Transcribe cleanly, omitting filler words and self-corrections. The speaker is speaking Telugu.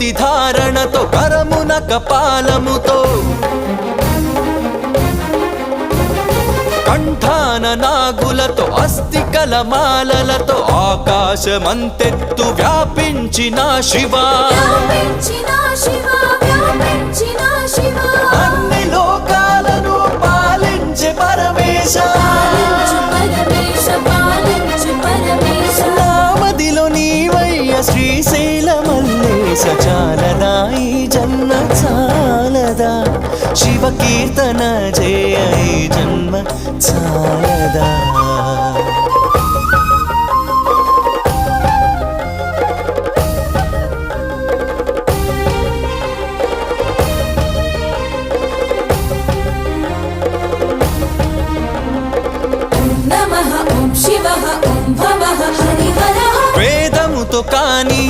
విభూతి ధారణతో కరమున కపాలముతో కంఠాన నాగులతో అస్థికల మాలలతో ఆకాశమంతెత్తు వ్యాపించిన శివా అన్ని లోకాలను పాలించే పరమేశ నామదిలో నీవయ్య శ్రీశైల మల్లేశ చాలదా ఈ జన్మ చాలదా శివ కీర్తన జయ ఈ జన్మ చాలదా వేదముతో కాని